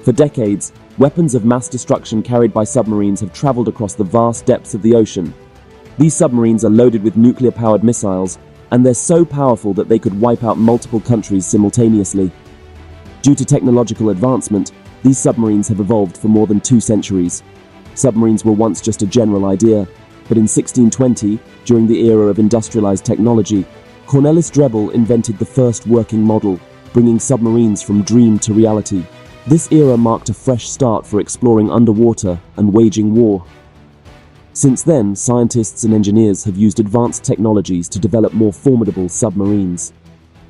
For decades, weapons of mass destruction carried by submarines have traveled across the vast depths of the ocean. These submarines are loaded with nuclear-powered missiles, and they're so powerful that they could wipe out multiple countries simultaneously. Due to technological advancement, these submarines have evolved for more than 2 centuries. Submarines were once just a general idea, but in 1620, during the era of industrialized technology, Cornelis Drebbel invented the first working model, bringing submarines from dream to reality. This era marked a fresh start for exploring underwater and waging war. Since then, scientists and engineers have used advanced technologies to develop more formidable submarines.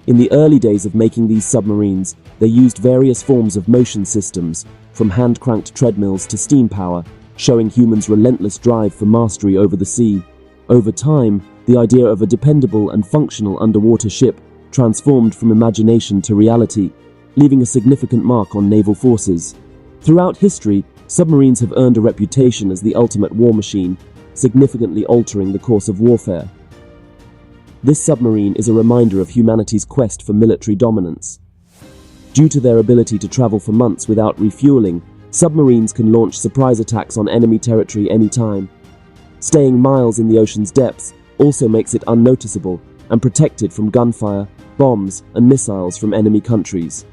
In the early days of making these submarines, they used various forms of motion systems, from hand-cranked treadmills to steam power, showing humans' relentless drive for mastery over the sea. Over time, the idea of a dependable and functional underwater ship transformed from imagination to reality, leaving a significant mark on naval forces. Throughout history, submarines have earned a reputation as the ultimate war machine, significantly altering the course of warfare. This submarine is a reminder of humanity's quest for military dominance. Due to their ability to travel for months without refueling, submarines can launch surprise attacks on enemy territory anytime. Staying miles in the ocean's depths also makes it unnoticeable and protected from gunfire, bombs, and missiles from enemy countries.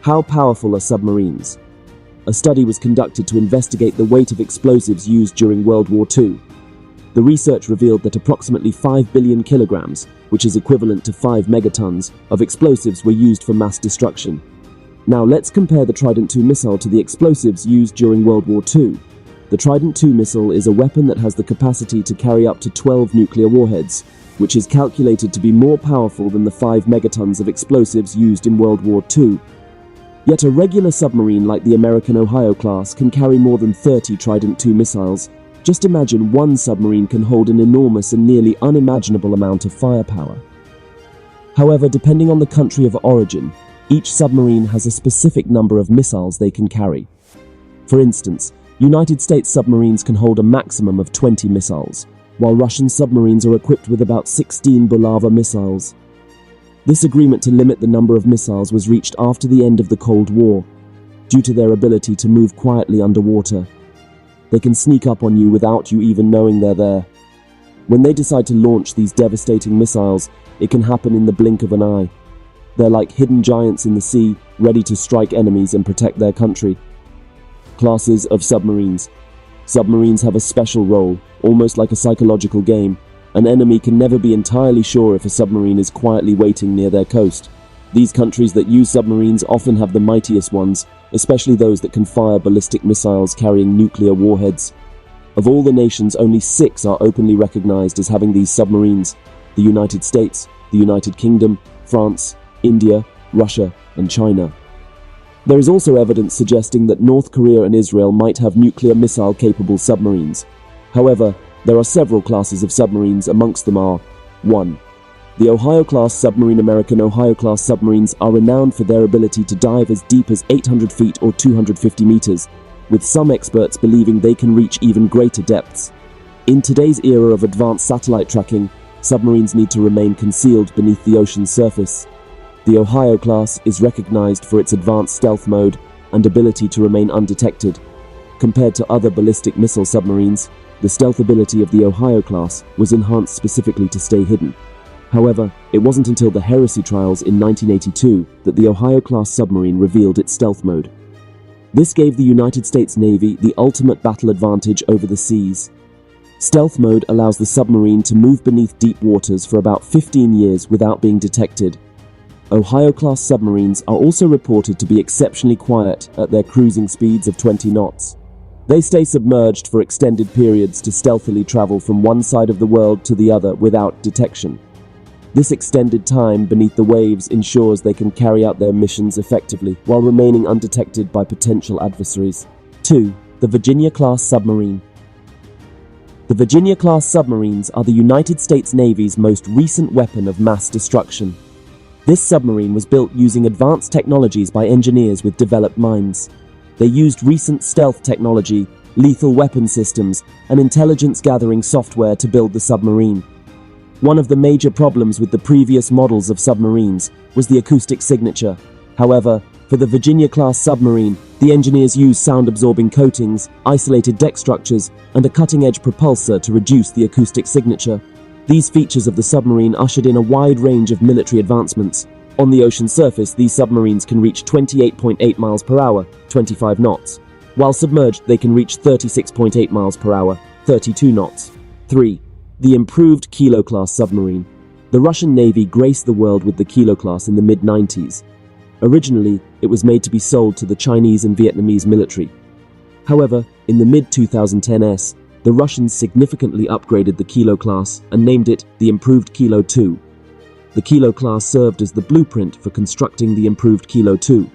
How powerful are submarines? A study was conducted to investigate the weight of explosives used during World War II. The research revealed that approximately 5 billion kilograms, which is equivalent to 5 megatons, of explosives were used for mass destruction. Now let's compare the Trident II missile to the explosives used during World War II. The Trident II missile is a weapon that has the capacity to carry up to 12 nuclear warheads, which is calculated to be more powerful than the 5 megatons of explosives used in World War II. Yet a regular submarine like the American Ohio class can carry more than 30 Trident II missiles. Just imagine one submarine can hold an enormous and nearly unimaginable amount of firepower. However, depending on the country of origin, each submarine has a specific number of missiles they can carry. For instance, United States submarines can hold a maximum of 20 missiles, while Russian submarines are equipped with about 16 Bulava missiles. This agreement to limit the number of missiles was reached after the end of the Cold War, due to their ability to move quietly underwater. They can sneak up on you without you even knowing they're there. When they decide to launch these devastating missiles, it can happen in the blink of an eye. They're like hidden giants in the sea, ready to strike enemies and protect their country. Classes of submarines. Submarines have a special role, almost like a psychological game. An enemy can never be entirely sure if a submarine is quietly waiting near their coast. These countries that use submarines often have the mightiest ones, especially those that can fire ballistic missiles carrying nuclear warheads. Of all the nations, only 6 are openly recognized as having these submarines: the United States, the United Kingdom, France, India, Russia, and China. There is also evidence suggesting that North Korea and Israel might have nuclear missile-capable submarines. However, there are several classes of submarines. Amongst them are 1. The Ohio-class submarine. American Ohio-class submarines are renowned for their ability to dive as deep as 800 feet or 250 meters, with some experts believing they can reach even greater depths. In today's era of advanced satellite tracking, submarines need to remain concealed beneath the ocean's surface. The Ohio class is recognized for its advanced stealth mode and ability to remain undetected. Compared to other ballistic missile submarines, the stealth ability of the Ohio class was enhanced specifically to stay hidden. However, it wasn't until the Heresy trials in 1982 that the Ohio class submarine revealed its stealth mode. This gave the United States Navy the ultimate battle advantage over the seas. Stealth mode allows the submarine to move beneath deep waters for about 15 years without being detected. Ohio-class submarines are also reported to be exceptionally quiet at their cruising speeds of 20 knots. They stay submerged for extended periods to stealthily travel from one side of the world to the other without detection. This extended time beneath the waves ensures they can carry out their missions effectively while remaining undetected by potential adversaries. 2. The Virginia-class submarine. The Virginia-class submarines are the United States Navy's most recent weapon of mass destruction. This submarine was built using advanced technologies by engineers with developed minds. They used recent stealth technology, lethal weapon systems, and intelligence-gathering software to build the submarine. One of the major problems with the previous models of submarines was the acoustic signature. However, For the Virginia-class submarine, the engineers used sound-absorbing coatings, isolated deck structures, and a cutting-edge propulsor to reduce the acoustic signature. These features of the submarine ushered in a wide range of military advancements. On the ocean surface, these submarines can reach 28.8 miles per hour, 25 knots. While submerged, they can reach 36.8 miles per hour, 32 knots. 3. The improved Kilo-class submarine. The Russian Navy graced the world with the Kilo-class in the mid-90s. Originally, it was made to be sold to the Chinese and Vietnamese military. However, in the mid-2010s, the Russians significantly upgraded the Kilo class and named it the improved Kilo 2. The Kilo class served as the blueprint for constructing the improved Kilo 2.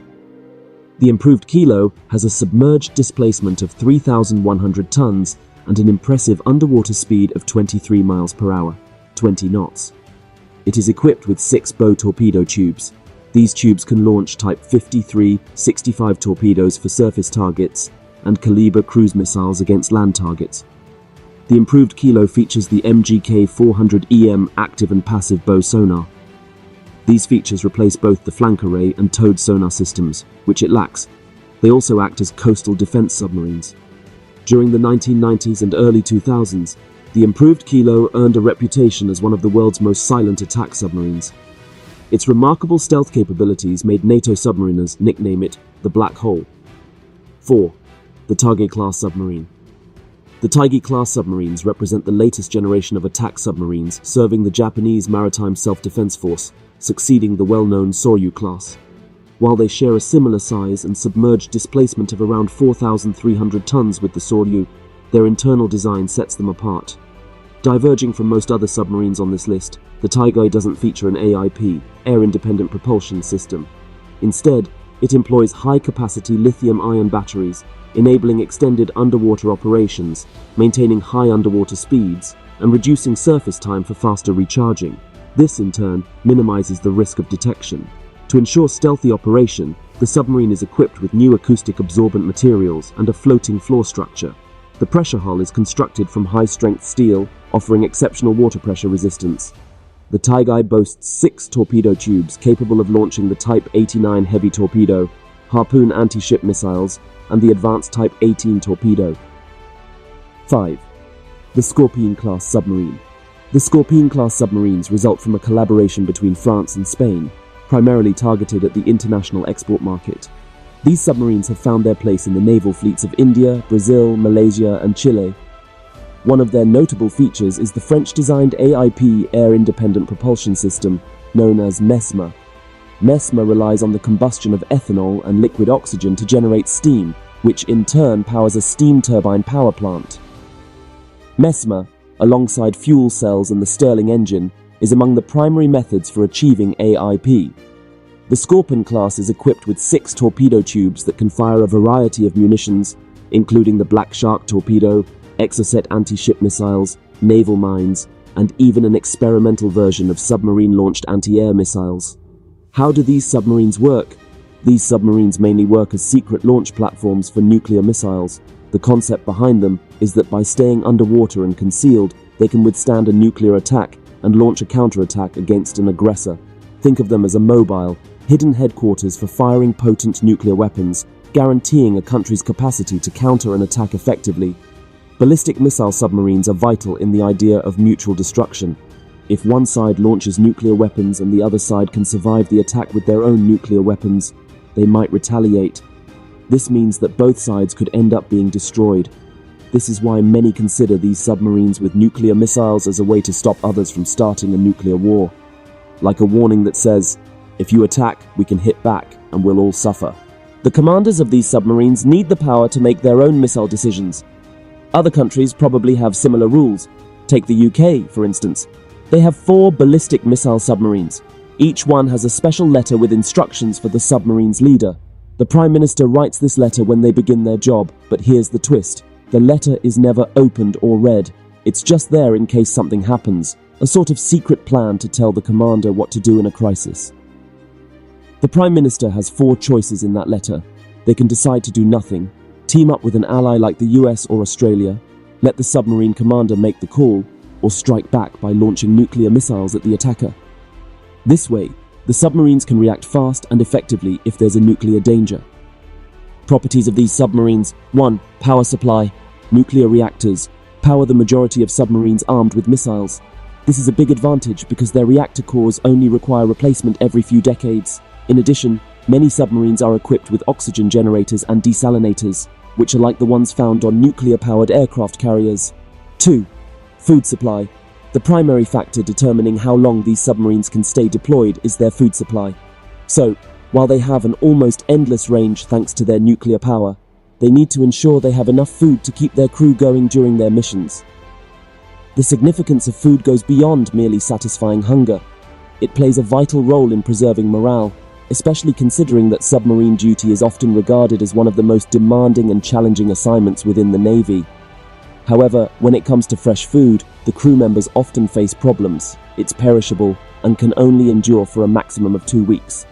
The improved Kilo has a submerged displacement of 3,100 tons and an impressive underwater speed of 23 miles per hour, 20 knots. It is equipped with 6 bow torpedo tubes. These tubes can launch Type 53-65 torpedoes for surface targets and Caliber cruise missiles against land targets. The improved Kilo features the MGK-400EM active and passive bow sonar. These features replace both the flank array and towed sonar systems, which it lacks. They also act as coastal defense submarines. During the 1990s and early 2000s, the improved Kilo earned a reputation as one of the world's most silent attack submarines. Its remarkable stealth capabilities made NATO submariners nickname it the Black Hole. 4. The Taige-class submarine. The Taige-class submarines represent the latest generation of attack submarines serving the Japanese Maritime Self-Defense Force, succeeding the well-known Soryu class. While they share a similar size and submerged displacement of around 4,300 tons with the Soryu, their internal design sets them apart. Diverging from most other submarines on this list, the Taige doesn't feature an AIP, air-independent propulsion system. Instead, it employs high-capacity lithium-ion batteries, enabling extended underwater operations, maintaining high underwater speeds, and reducing surface time for faster recharging. This, in turn, minimizes the risk of detection. To ensure stealthy operation, the submarine is equipped with new acoustic-absorbent materials and a floating floor structure. The pressure hull is constructed from high-strength steel, offering exceptional water pressure resistance. The Taige boasts 6 torpedo tubes capable of launching the Type 89 heavy torpedo, Harpoon anti-ship missiles, and the advanced Type 18 torpedo. 5. The Scorpion-class submarine. The Scorpion-class submarines result from a collaboration between France and Spain, primarily targeted at the international export market. These submarines have found their place in the naval fleets of India, Brazil, Malaysia, and Chile. One of their notable features is the French-designed AIP air-independent propulsion system, known as MESMA. MESMA relies on the combustion of ethanol and liquid oxygen to generate steam, which in turn powers a steam turbine power plant. MESMA, alongside fuel cells and the Stirling engine, is among the primary methods for achieving AIP. The Scorpion class is equipped with 6 torpedo tubes that can fire a variety of munitions, including the Black Shark torpedo, Exocet anti-ship missiles, naval mines, and even an experimental version of submarine-launched anti-air missiles. How do these submarines work? These submarines mainly work as secret launch platforms for nuclear missiles. The concept behind them is that by staying underwater and concealed, they can withstand a nuclear attack and launch a counterattack against an aggressor. Think of them as a mobile, hidden headquarters for firing potent nuclear weapons, guaranteeing a country's capacity to counter an attack effectively. Ballistic missile submarines are vital in the idea of mutual destruction. If one side launches nuclear weapons and the other side can survive the attack with their own nuclear weapons, they might retaliate. This means that both sides could end up being destroyed. This is why many consider these submarines with nuclear missiles as a way to stop others from starting a nuclear war. Like a warning that says, if you attack, we can hit back and we'll all suffer. The commanders of these submarines need the power to make their own missile decisions. Other countries probably have similar rules. Take the UK, for instance. They have 4 ballistic missile submarines. Each one has a special letter with instructions for the submarine's leader. The Prime Minister writes this letter when they begin their job, but here's the twist. The letter is never opened or read. It's just there in case something happens, a sort of secret plan to tell the commander what to do in a crisis. The Prime Minister has 4 choices in that letter. They can decide to do nothing, team up with an ally like the US or Australia, let the submarine commander make the call, or strike back by launching nuclear missiles at the attacker. This way, The submarines can react fast and effectively if there's a nuclear danger. Properties of these submarines: 1. Power supply. Nuclear reactors power the majority of submarines armed with missiles. This is a big advantage because their reactor cores only require replacement every few decades. In addition, many submarines are equipped with oxygen generators and desalinators, which are like the ones found on nuclear-powered aircraft carriers. 2. Food supply. The primary factor determining how long these submarines can stay deployed is their food supply. So, while they have an almost endless range thanks to their nuclear power, they need to ensure they have enough food to keep their crew going during their missions. The significance of food goes beyond merely satisfying hunger. It plays a vital role in preserving morale, especially considering that submarine duty is often regarded as one of the most demanding and challenging assignments within the Navy. However, when it comes to fresh food, the crew members often face problems. It's perishable and can only endure for a maximum of 2 weeks.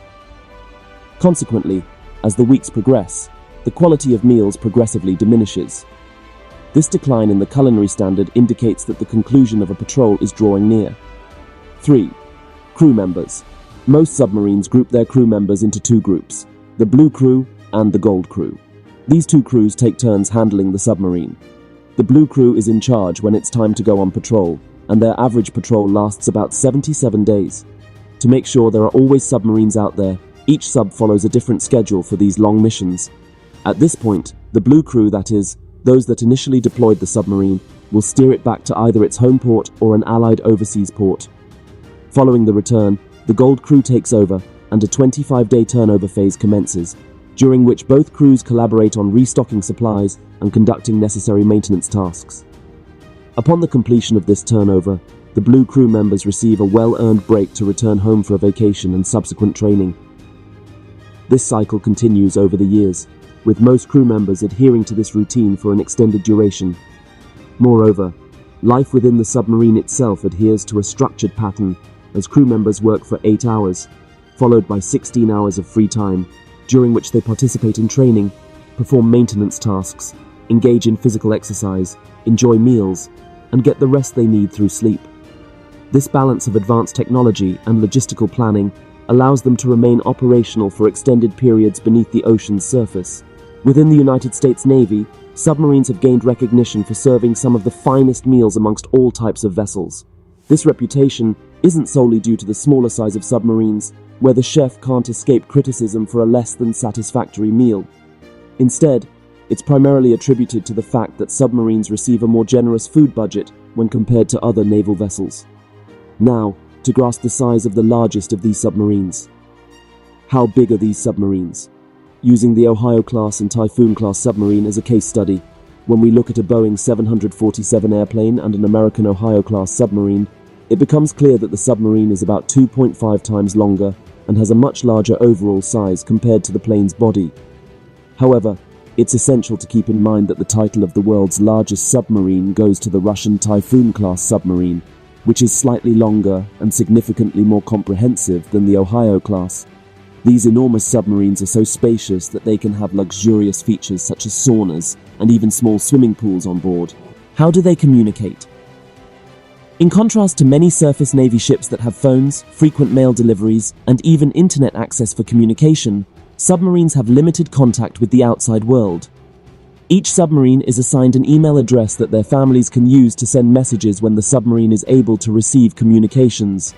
Consequently, as the weeks progress, the quality of meals progressively diminishes. This decline in the culinary standard indicates that the conclusion of a patrol is drawing near. 3. Crew members. Most submarines group their crew members into 2 groups, the blue crew and the gold crew. These 2 crews take turns handling the submarine. The blue crew is in charge when it's time to go on patrol, and their average patrol lasts about 77 days. To make sure there are always submarines out there, each sub follows a different schedule for these long missions. At this point, the blue crew, that is, those that initially deployed the submarine, will steer it back to either its home port or an allied overseas port. Following the return, the gold crew takes over, and a 25-day turnover phase commences, during which both crews collaborate on restocking supplies and conducting necessary maintenance tasks. Upon the completion of this turnover, the blue crew members receive a well-earned break to return home for a vacation and subsequent training. This cycle continues over the years, with most crew members adhering to this routine for an extended duration. Moreover, life within the submarine itself adheres to a structured pattern, as crew members work for 8 hours, followed by 16 hours of free time, during which they participate in training, perform maintenance tasks, engage in physical exercise, enjoy meals, and get the rest they need through sleep. This balance of advanced technology and logistical planning allows them to remain operational for extended periods beneath the ocean's surface. Within the United States Navy, submarines have gained recognition for serving some of the finest meals amongst all types of vessels. This reputation isn't solely due to the smaller size of submarines, where the chef can't escape criticism for a less than satisfactory meal. Instead, it's primarily attributed to the fact that submarines receive a more generous food budget when compared to other naval vessels. Now, to grasp the size of the largest of these submarines. How big are these submarines? Using the Ohio-class and Typhoon-class submarine as a case study, when we look at a Boeing 747 airplane and an American Ohio-class submarine, it becomes clear that the submarine is about 2.5 times longer and has a much larger overall size compared to the plane's body. However, it's essential to keep in mind that the title of the world's largest submarine goes to the Russian Typhoon-class submarine, which is slightly longer and significantly more comprehensive than the Ohio-class. These enormous submarines are so spacious that they can have luxurious features such as saunas and even small swimming pools on board. How do they communicate? In contrast to many surface Navy ships that have phones, frequent mail deliveries, and even internet access for communication, submarines have limited contact with the outside world. Each submarine is assigned an email address that their families can use to send messages when the submarine is able to receive communications.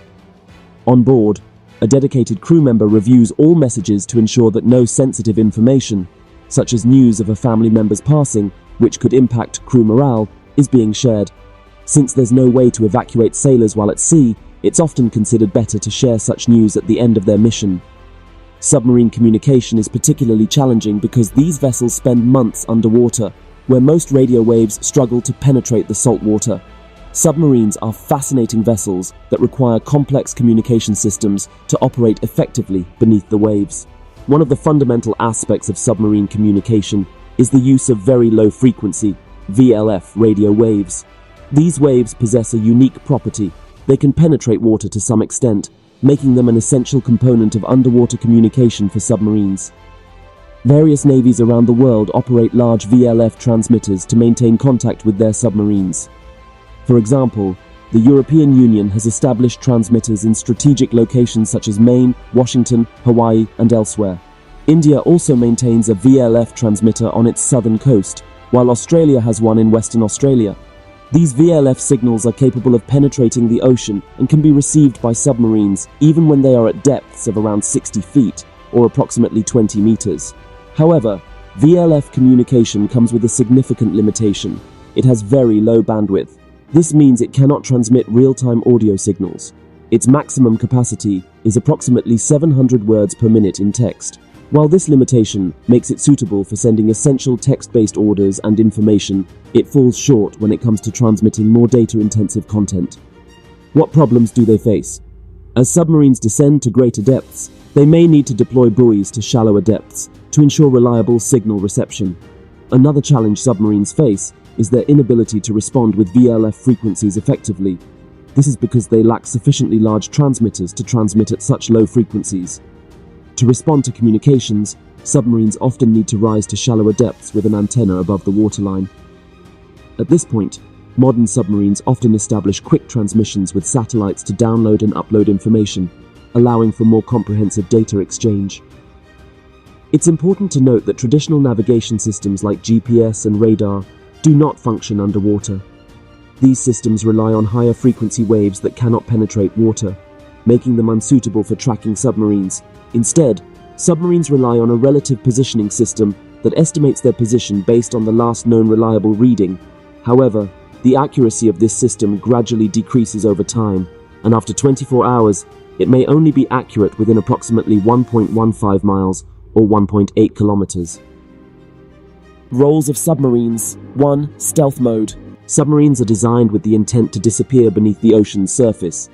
On board, a dedicated crew member reviews all messages to ensure that no sensitive information, such as news of a family member's passing, which could impact crew morale, is being shared. Since there's no way to evacuate sailors while at sea, it's often considered better to share such news at the end of their mission. Submarine communication is particularly challenging because these vessels spend months underwater, where most radio waves struggle to penetrate the salt water. Submarines are fascinating vessels that require complex communication systems to operate effectively beneath the waves. One of the fundamental aspects of submarine communication is the use of very low frequency, VLF radio waves. These waves possess a unique property. They can penetrate water to some extent, making them an essential component of underwater communication for submarines. Various navies around the world operate large VLF transmitters to maintain contact with their submarines. For example, the European Union has established transmitters in strategic locations such as Maine, Washington, Hawaii, and elsewhere. India also maintains a VLF transmitter on its southern coast, while Australia has one in Western Australia. These VLF signals are capable of penetrating the ocean and can be received by submarines even when they are at depths of around 60 feet, or approximately 20 meters. However, VLF communication comes with a significant limitation. It has very low bandwidth. This means it cannot transmit real-time audio signals. Its maximum capacity is approximately 700 words per minute in text. While this limitation makes it suitable for sending essential text-based orders and information, it falls short when it comes to transmitting more data-intensive content. What problems do they face? As submarines descend to greater depths, they may need to deploy buoys to shallower depths to ensure reliable signal reception. Another challenge submarines face is their inability to respond with VLF frequencies effectively. This is because they lack sufficiently large transmitters to transmit at such low frequencies. To respond to communications, submarines often need to rise to shallower depths with an antenna above the waterline. At this point, modern submarines often establish quick transmissions with satellites to download and upload information, allowing for more comprehensive data exchange. It's important to note that traditional navigation systems like GPS and radar do not function underwater. These systems rely on higher frequency waves that cannot penetrate water, making them unsuitable for tracking submarines. Instead, submarines rely on a relative positioning system that estimates their position based on the last known reliable reading. However, the accuracy of this system gradually decreases over time, and after 24 hours, it may only be accurate within approximately 1.15 miles or 1.8 kilometers. Roles of submarines. 1. Stealth mode. Submarines are designed with the intent to disappear beneath the ocean's surface.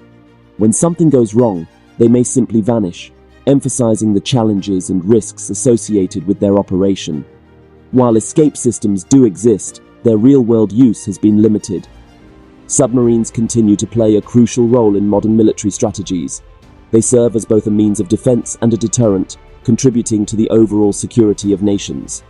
When something goes wrong, they may simply vanish, emphasizing the challenges and risks associated with their operation. While escape systems do exist, their real-world use has been limited. Submarines continue to play a crucial role in modern military strategies. They serve as both a means of defense and a deterrent, contributing to the overall security of nations.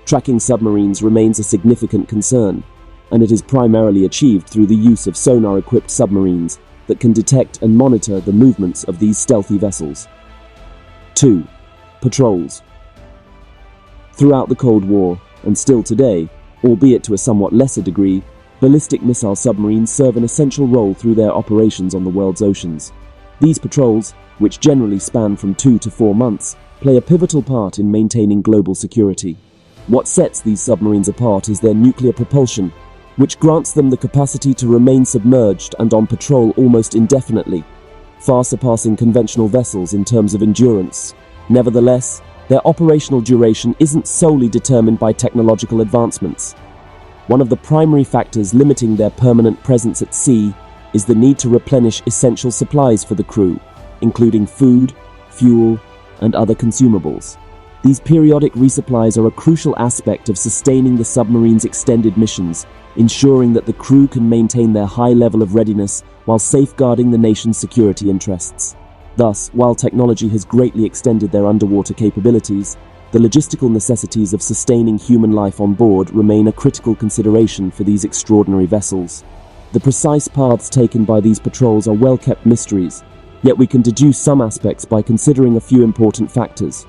Tracking submarines remains a significant concern, and it is primarily achieved through the use of sonar-equipped submarines that can detect and monitor the movements of these stealthy vessels. 2. Patrols. Throughout the Cold War, and still today, albeit to a somewhat lesser degree, ballistic missile submarines serve an essential role through their operations on the world's oceans. These patrols, which generally span from 2 to 4 months, play a pivotal part in maintaining global security. What sets these submarines apart is their nuclear propulsion, which grants them the capacity to remain submerged and on patrol almost indefinitely, far surpassing conventional vessels in terms of endurance. Nevertheless, their operational duration isn't solely determined by technological advancements. One of the primary factors limiting their permanent presence at sea is the need to replenish essential supplies for the crew, including food, fuel, and other consumables. These periodic resupplies are a crucial aspect of sustaining the submarine's extended missions, ensuring that the crew can maintain their high level of readiness while safeguarding the nation's security interests. Thus, while technology has greatly extended their underwater capabilities, the logistical necessities of sustaining human life on board remain a critical consideration for these extraordinary vessels. The precise paths taken by these patrols are well-kept mysteries, yet we can deduce some aspects by considering a few important factors.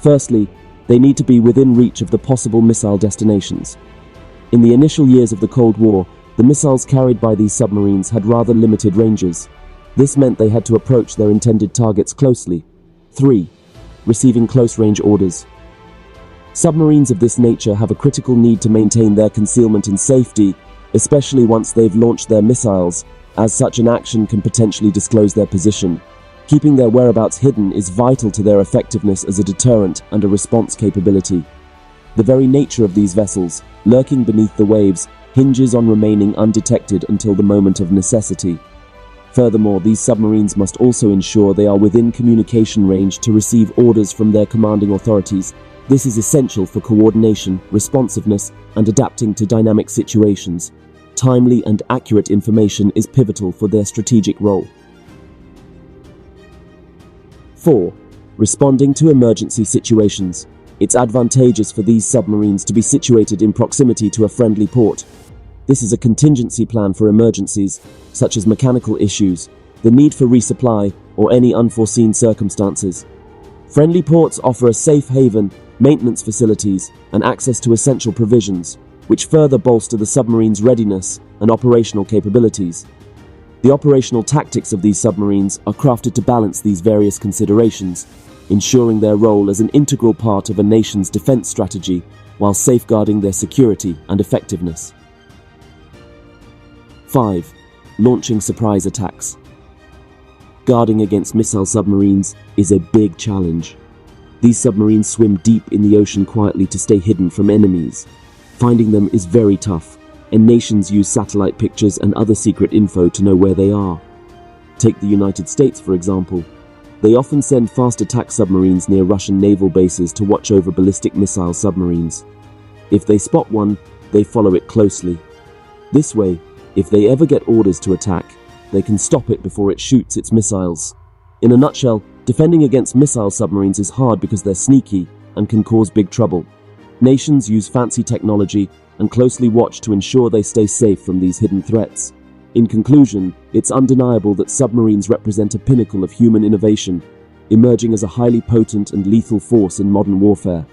Firstly, they need to be within reach of the possible missile destinations. In the initial years of the Cold War, the missiles carried by these submarines had rather limited ranges. This meant they had to approach their intended targets closely. 3. Receiving close-range orders. Submarines of this nature have a critical need to maintain their concealment and safety, especially once they've launched their missiles, as such an action can potentially disclose their position. Keeping their whereabouts hidden is vital to their effectiveness as a deterrent and a response capability. The very nature of these vessels, lurking beneath the waves, hinges on remaining undetected until the moment of necessity. Furthermore, these submarines must also ensure they are within communication range to receive orders from their commanding authorities. This is essential for coordination, responsiveness, and adapting to dynamic situations. Timely and accurate information is pivotal for their strategic role. 4. Responding to emergency situations. It's advantageous for these submarines to be situated in proximity to a friendly port. This is a contingency plan for emergencies, such as mechanical issues, the need for resupply, or any unforeseen circumstances. Friendly ports offer a safe haven, maintenance facilities, and access to essential provisions, which further bolster the submarine's readiness and operational capabilities. The operational tactics of these submarines are crafted to balance these various considerations, ensuring their role as an integral part of a nation's defense strategy while safeguarding their security and effectiveness. 5. Launching surprise attacks. Guarding against missile submarines is a big challenge. These submarines swim deep in the ocean quietly to stay hidden from enemies. Finding them is very tough, and nations use satellite pictures and other secret info to know where they are. Take the United States, for example. They often send fast attack submarines near Russian naval bases to watch over ballistic missile submarines. If they spot one, they follow it closely. This way, if they ever get orders to attack, they can stop it before it shoots its missiles. In a nutshell, defending against missile submarines is hard because they're sneaky and can cause big trouble. Nations use fancy technology and closely watch to ensure they stay safe from these hidden threats. In conclusion, it's undeniable that submarines represent a pinnacle of human innovation, emerging as a highly potent and lethal force in modern warfare.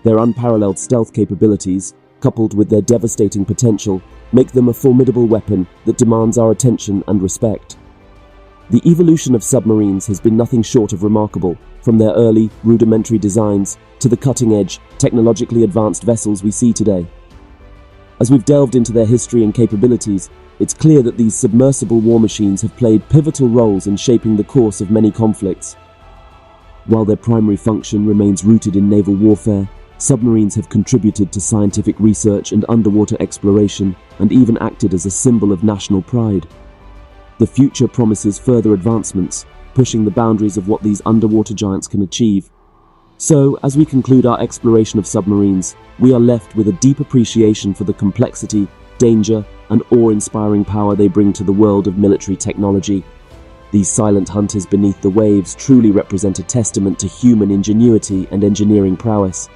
Their unparalleled stealth capabilities, coupled with their devastating potential, make them a formidable weapon that demands our attention and respect. The evolution of submarines has been nothing short of remarkable, from their early, rudimentary designs to the cutting-edge, technologically advanced vessels we see today. As we've delved into their history and capabilities, it's clear that these submersible war machines have played pivotal roles in shaping the course of many conflicts. While their primary function remains rooted in naval warfare, submarines have contributed to scientific research and underwater exploration, and even acted as a symbol of national pride. The future promises further advancements, pushing the boundaries of what these underwater giants can achieve. So, as we conclude our exploration of submarines, we are left with a deep appreciation for the complexity, danger, and awe-inspiring power they bring to the world of military technology. These silent hunters beneath the waves truly represent a testament to human ingenuity and engineering prowess.